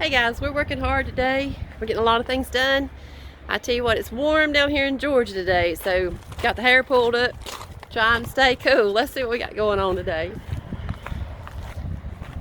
Hey guys, we're working hard today. We're getting a lot of things done. I tell you what, it's warm down here in Georgia today, so got the hair pulled up, trying to stay cool. Let's see what we got going on today.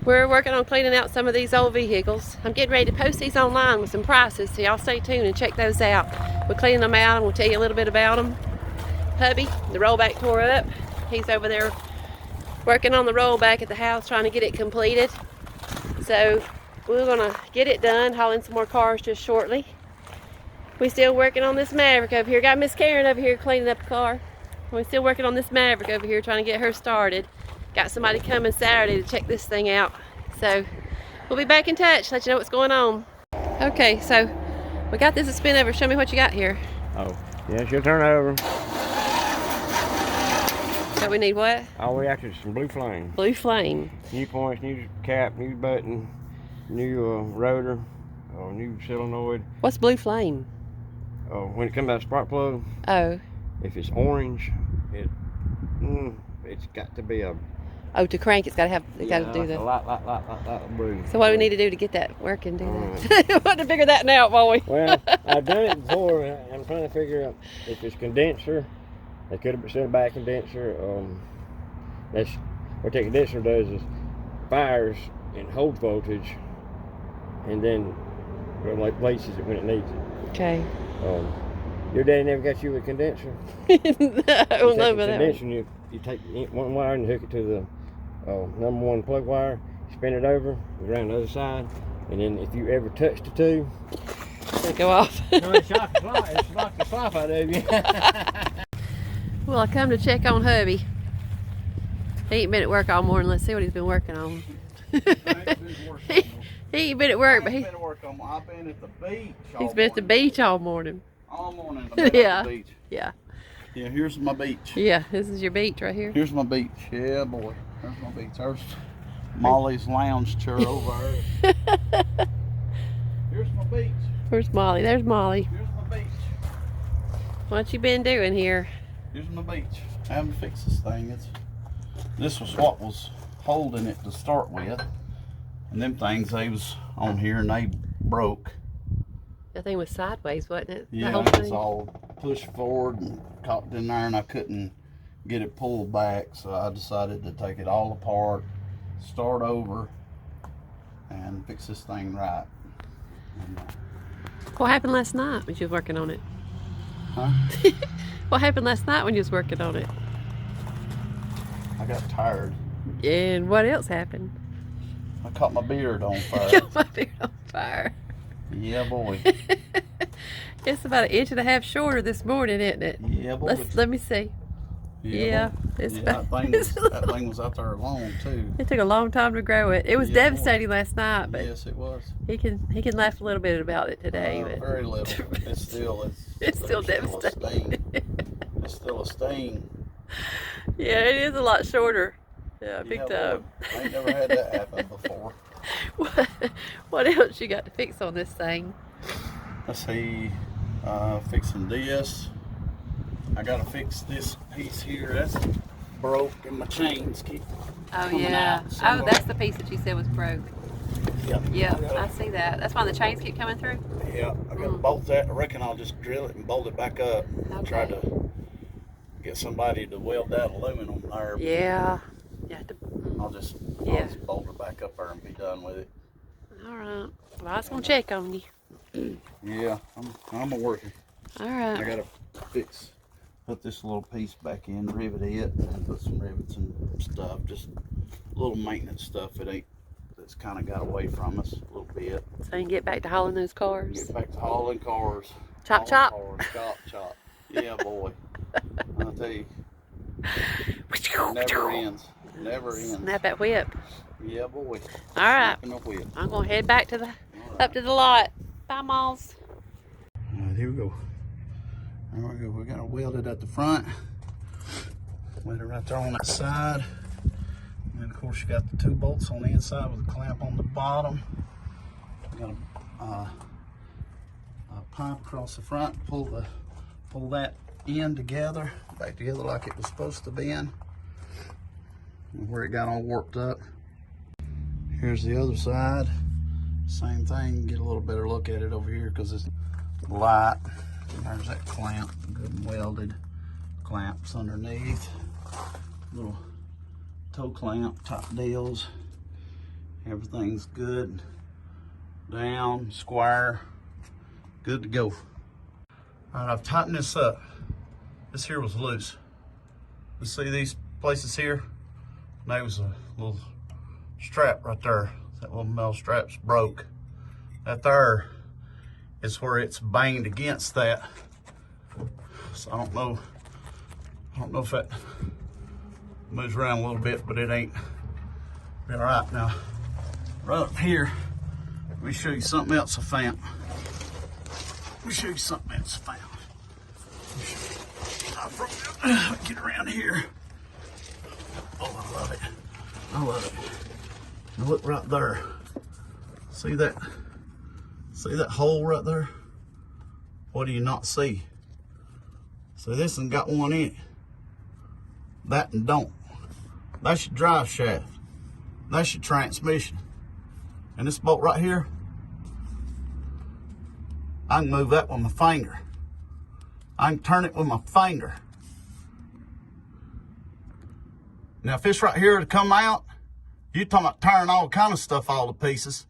We're working on cleaning out some of these old vehicles. I'm getting ready to post these online with some prices, so y'all stay tuned and check those out. We're cleaning them out and we'll tell you a little bit about them. Hubby, the rollback tore up. He's over there working on the rollback at the house, trying to get it completed. So we're gonna get it done, haul in some more cars just shortly. We're still working on this Maverick over here. Got Miss Karen over here cleaning up the car. We're still working on this Maverick over here, trying to get her started. Got somebody coming Saturday to check this thing out. So we'll be back in touch, let you know what's going on. Okay, so we got this to spin over. Show me what you got here. Oh, yeah, she'll turn over. So we need what? All we after is some blue flame. Blue flame. New points, new cap, new button, new rotor, new solenoid. What's blue flame? When it comes out of spark plug, Oh. if it's orange, it's got to be a... Oh, to crank, it's got to have. It's got to do like that. a lot blue. So what do we need to do to get that working? Do that. We want to figure that out, won't we? Well, I've done it before. I'm trying to figure out if it's condenser. They could have set a back condenser. That's what the condenser does is fires and holds voltage, and then replaces it when it needs it. Okay. Your daddy never got you a condenser? No, I don't know about that. Condenser, you take one wire and hook it to the number one plug wire, spin it over, around the other side, and then if you ever touch the two, it'll go off. No, it's knocked the slop out of you. Well, I come to check on hubby. He ain't been at work all morning. Let's see what he's been working on. He ain't been at work, but I've been at the beach. He's been at the beach all morning. All morning. I've been Yeah. at the beach. Yeah. Yeah, here's my beach. Yeah, this is your beach right here. Here's my beach. Yeah, boy. There's my beach. There's Molly's lounge chair over there. Here's my beach. Where's Molly? There's Molly. Here's my beach. What you been doing here? Here's my beach. I haven't fixed this thing. This was what was holding it to start with. And them things, they was on here and they broke. That thing was sideways, wasn't it? Yeah, The whole it was thing? all pushed forward and caught in there, and I couldn't get it pulled back, so I decided to take it all apart, start over, and fix this thing right. What happened last night when you was working on it? Huh? What happened last night when you was working on it? I got tired. And what else happened? I caught my beard on fire. Got my beard on fire. Yeah, boy. It's about 1.5 inches shorter this morning, isn't it? Yeah, boy. Let me see. Yeah, boy. it's Yeah, about. that thing was out there long too. It took a long time to grow it. It was Yeah, devastating last night, but Yes, it was. he can laugh a little bit about it today. But Very little. It's still It's still there's devastating. It's still a stain. Yeah, it is a lot shorter. Yeah, big time. I ain't never had that happen before. What else you got to fix on this thing? Let's see, fixing this. I gotta fix this piece here. That's broke and my chains keep coming out. So Oh, that's the piece that you said was broke. Yep. Yeah, I see that. That's why the chains keep coming through? Yeah, I gotta bolt that. I reckon I'll just drill it and bolt it back up. Okay. Try to get somebody to weld that aluminum there. Yeah. You have to, I'll just bolt it back up there and be done with it. all right. Well, I was going to check on you. Yeah, I'm a worker. All right. I gotta put this little piece back in, rivet it, and put some rivets and stuff. Just little maintenance stuff. That's kind of got away from us a little bit. So you can get back to hauling those cars. Get back to hauling cars. Chop, Hauling cars. Chop, chop. Yeah, boy. I'll tell you, never ends. Never ends. Snap that whip. Yeah, boy. All right. Snapping the whip. I'm going to head back to up to the lot. Bye, Malls. All right, here we go. There we go. We got it welded at the front. Weld it right there on that side. And then, of course, you got the 2 bolts on the inside with a clamp on the bottom. We got a pipe across the front. Pull that end together, back together like it was supposed to be in. Where it got all warped up. Here's the other side. Same thing, get a little better look at it over here because it's light. There's that clamp, good and welded. Clamps underneath. Little toe clamp, top deals. Everything's good. Down, square, good to go. All right, I've tightened this up. This here was loose. You see these places here? There was a little strap right there. That little metal strap's broke. That there is where it's banged against that. So I don't know if that moves around a little bit, but it ain't be all right. Now, right up here, let me show you something else I found. Get around here. Oh, I love it. Now look right there. See that? See that hole right there? What do you not see? So this one got one in it. That one don't. That's your drive shaft. That's your transmission. And this bolt right here, I can move that with my finger. I can turn it with my finger. Now if this right here to come out, you're talking about tearing all kind of stuff all to pieces.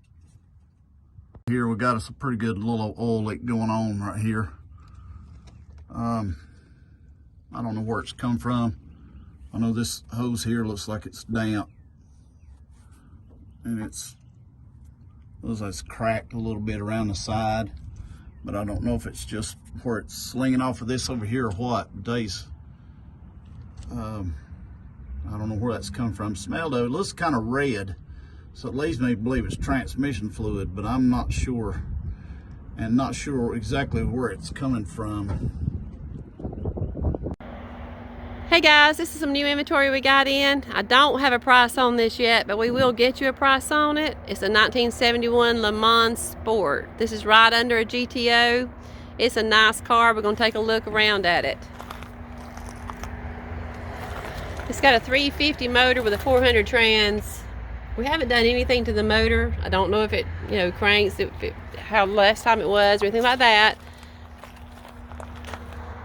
Here we got us a pretty good little oil leak going on right here. I don't know where it's come from. I know this hose here looks like it's damp. And looks like it's cracked a little bit around the side. But I don't know if it's just where it's slinging off of this over here or what. I don't know where that's come from. Smell though, it looks kind of red. So it leads me to believe it's transmission fluid, but I'm not sure. And not sure exactly where it's coming from. Hey guys, this is some new inventory we got in. I don't have a price on this yet, but we will get you a price on it. It's a 1971 Lemans Sport. This is right under a GTO. It's a nice car. We're going to take a look around at it. It's got a 350 motor with a 400 trans. We haven't done anything to the motor. I don't know if it, cranks, how last time it was or anything like that.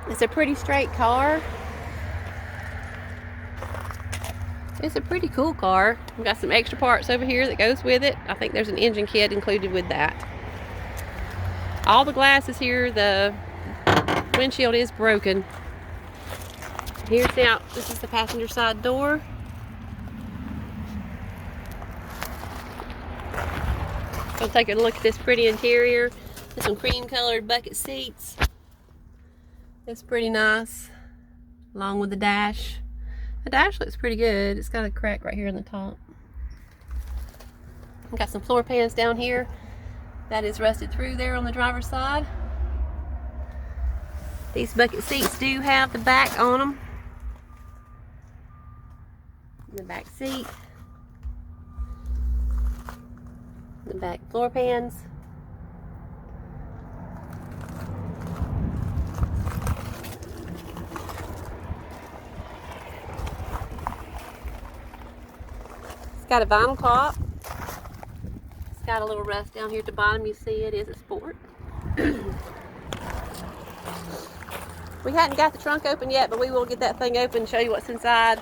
It's a pretty straight car. It's a pretty cool car. We've got some extra parts over here that goes with it. I think there's an engine kit included with that. All the glass is here. The windshield is broken. Here's this is the passenger side door. We'll take a look at this pretty interior. There's some cream colored bucket seats. It's pretty nice, along with the dash. The dash looks pretty good. It's got a crack right here in the top. We've got some floor pans down here. That is rusted through there on the driver's side. These bucket seats do have the back on them. The back seat. The back floor pans. Got a vinyl top. It's got a little rust down here at the bottom. You see it is a Sport. We hadn't got the trunk open yet, but we will get that thing open and show you what's inside.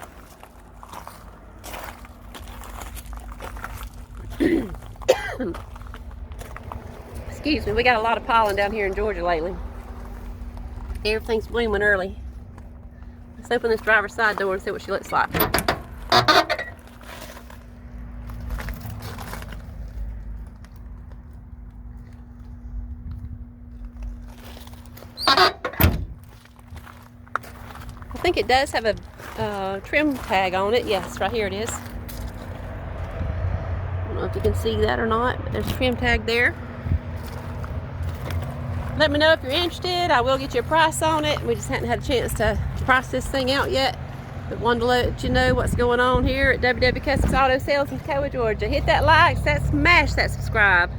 Excuse me, we got a lot of pollen down here in Georgia lately. Everything's blooming early. Let's open this driver's side door and see what she looks like. I think it does have a trim tag on it. Yes, right here it is. I don't know if you can see that or not, but there's a trim tag there. Let me know if you're interested. I will get you a price on it. We just hadn't had a chance to price this thing out yet, but wanted to let you know what's going on here at WW Customs Auto Sales in Toccoa, Georgia. Hit that like, smash that subscribe.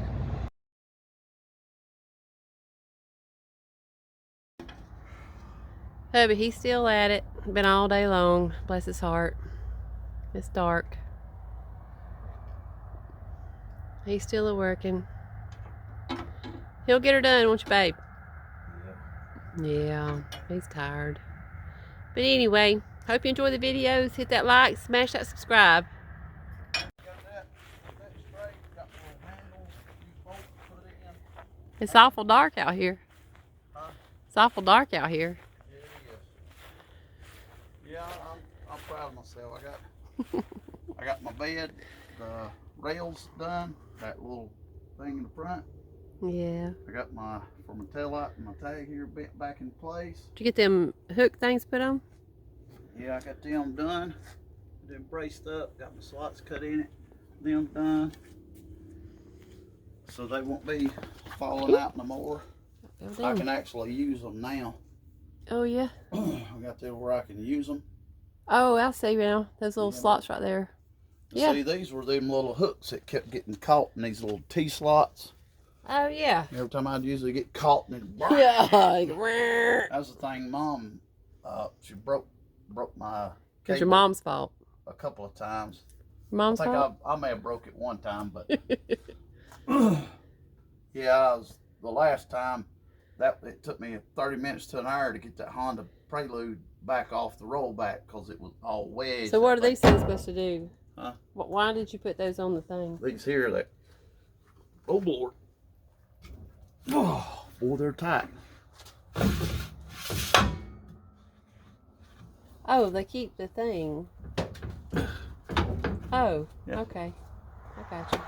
Hubby, he's still at it. Been all day long. Bless his heart. It's dark. He's still working. He'll get her done, won't you, babe? Yeah. Yeah, he's tired. But anyway, hope you enjoy the videos. Hit that like, smash that subscribe. Got that straight. Got the little handles, few bolts put in. It's awful dark out here. Huh? It's awful dark out here. Yeah, it is. Yeah, I'm proud of myself. I got my bed, the rails done, that little thing in the front. Yeah. I got my tail light and my tag here bent back in place. Did you get them hook things put on? Yeah, I got them done. Them braced up, got my slots cut in it, them done. So they won't be falling out no more. I can actually use them now. Oh yeah. I got there where I can use them. Oh, I see now. Those little slots right there. Yeah. See, these were them little hooks that kept getting caught in these little T-slots. Oh yeah. Every time I'd usually get caught and Yeah. That's the thing, Mom. She broke my cable. It's your mom's fault. A couple of times. Mom's fault? I may have broke it one time, but yeah, the last time it took me 30 minutes to an hour to get that Honda Prelude back off the rollback because it was all wedged. So what are these things supposed to do? Huh? Why did you put those on the thing? These here, that. Oh Lord. Oh, boy, they're tight. Oh, they keep the thing. Oh, Yeah. Okay. I got you.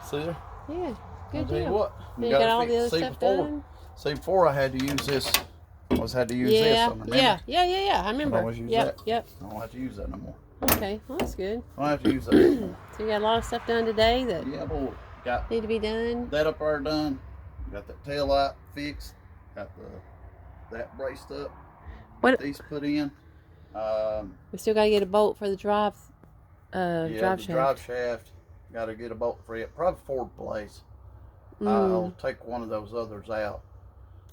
See there? Yeah, good I'll tell you deal. what, You got all the other stuff done? See, before I had to use this. I always had to use this. Yeah, Remember? yeah. I remember. I always use Yep, that. yep. I don't have to use that no more. Okay, well, that's good. I don't have to use that no more. So you got a lot of stuff done today that Yeah, boy. Got need to be done. that up there done. Got that tail light fixed. Got that braced up. What? These put in. We still got to get a bolt for the drive Yeah, drive the shaft. drive shaft. Got to get a bolt for it. Probably Ford place. Mm. I'll take one of those others out.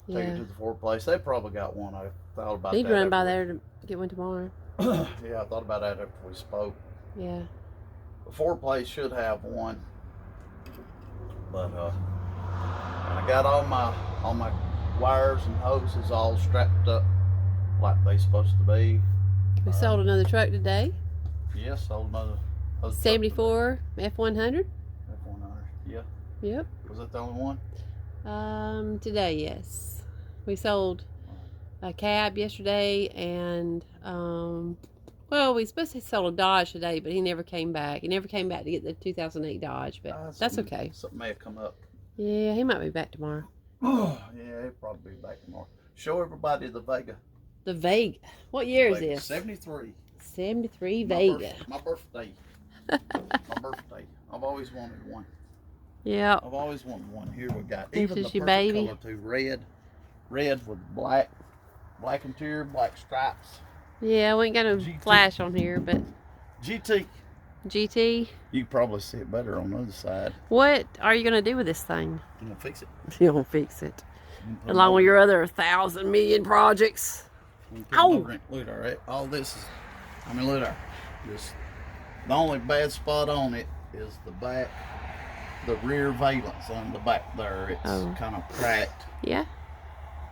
Take Yeah. it to the Ford place. They probably got one. I thought about Need that. to run by after there to get one tomorrow. Yeah, I thought about that after we spoke. Yeah. The Ford place should have one. But I got all my wires and hoses all strapped up like they supposed to be. We sold another truck today. Yes, sold another 74 F100. F100. Yeah. Yep. Was that the only one? Today, yes. We sold a cab yesterday, and well, we supposed to sell a Dodge today, but he never came back. He never came back to get the 2008 Dodge, but that's okay. Something may have come up. Yeah, he might be back tomorrow. Oh, yeah, he'll probably be back tomorrow. Show everybody the Vega. The Vega. What year is Vega, this? 73. 73 Vega. My birthday. My birthday. I've always wanted one. Yeah. I've always wanted one. Here we got This even is the your perfect baby. color too. Red with black interior, black stripes. Yeah, we ain't got no GT. flash on here, but GT. GT. You can probably see it better on the other side. What are you gonna do with this thing? I'm gonna fix it. You gonna fix it, I'm gonna put along it with your other 1,000 million projects. Ow! Look at that, right? All this is, I mean, look at this. The only bad spot on it is the back, the rear valence on the back there. It's kind of cracked Yeah.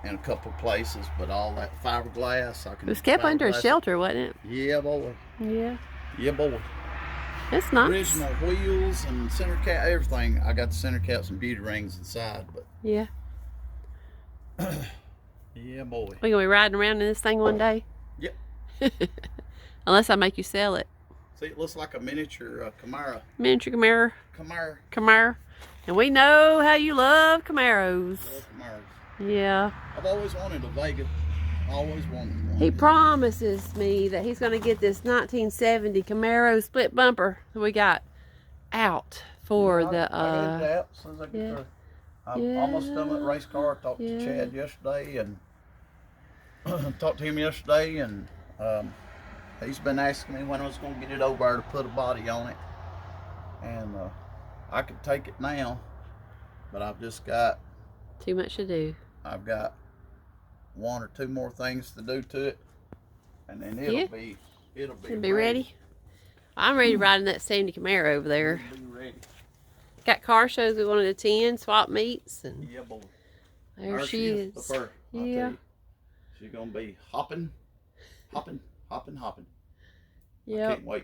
in a couple places, but all that fiberglass, I can. It was kept under a fiberglass it. shelter, wasn't it? Yeah, boy. Yeah. Yeah, boy. It's nice. Original wheels and center cap, everything. I got the center caps and beauty rings inside, but Yeah. yeah, boy. We gonna be riding around in this thing one day? Yep. Unless I make you sell it. See, it looks like a miniature Camaro. Miniature Camaro. Camaro. Camaro. And we know how you love Camaros. Camaros. Yeah. I've always wanted a Vega. Always wanted one. He promises me that he's gonna get this 1970 Camaro split bumper that we got out for the I got it out as soon as I get yeah. there. I'm almost done with race car. I talked Yeah. to Chad yesterday and talked to him yesterday, and he's been asking me when I was going to get it over there to put a body on it. And I could take it now, but I've just got too much to do. I've got one or two more things to do to it, and then it'll be ready. I'm ready to ride in that 70 Camaro over there. It'll be ready. Got car shows we wanted to attend, swap meets, and Yeah, boy. there she is. The fur. I'll tell Yeah. you. She's gonna be hopping. I Yep. can't wait.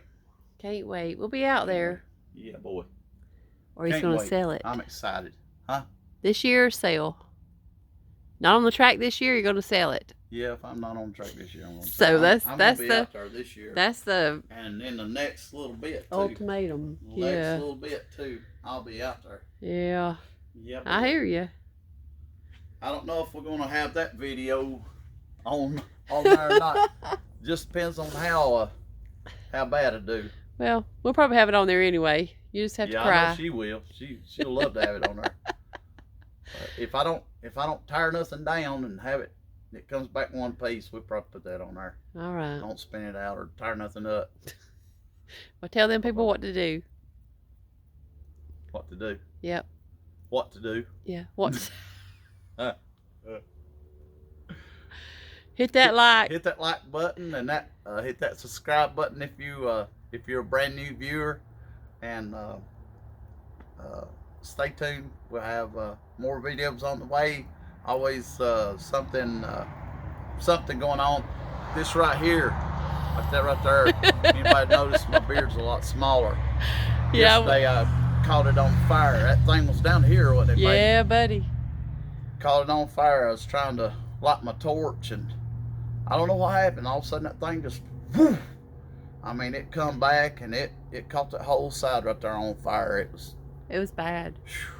Can't wait. We'll be out there. Yeah, boy. Or he's Can't going to wait. sell it. I'm excited. Huh? This year, sell. Not on the track this year, you're going to sell it. Yeah, if I'm not on track this year, I'm gonna. So I'm gonna be out there this year. That's the And in the next little bit too. ultimatum. Next Yeah. little bit too. I'll be out there. Yeah. Yeah. I boy. hear you. I don't know if we're gonna have that video on there or not. Just depends on how bad I do. Well, we'll probably have it on there anyway. You just have to I cry. know she will. She'll love to have it on there. If I don't tear nothing down and have it comes back in one piece, we'll probably put that on there. All right. Don't spin it out or tear nothing up. Well, tell them people what to do. What to do? Yep. What to do? Yeah. What? Hit that like. Hit that like button and that hit that subscribe button if you're a brand new viewer, and stay tuned. We'll have more videos on the way. Always something going on. This right here, like that right there. Anybody notice my beard's a lot smaller? Yeah. Yesterday I caught it on fire. That thing was down here, wasn't it? Yeah, buddy. Caught it on fire. I was trying to light my torch, and I don't know what happened. All of a sudden that thing just, whoo! I mean, it come back and it caught that whole side right there on fire. It was bad.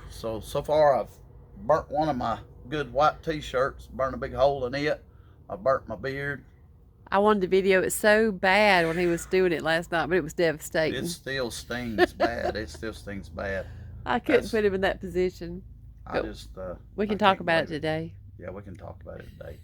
So far I've burnt one of my good white t-shirts, burned a big hole in it. I burnt my beard. I wanted to video it so bad when he was doing it last night, but it was devastating. It still stings bad. It still stings bad. I couldn't put him in that position. I just We can I talk can't about it believe today. Yeah, we can talk about it today.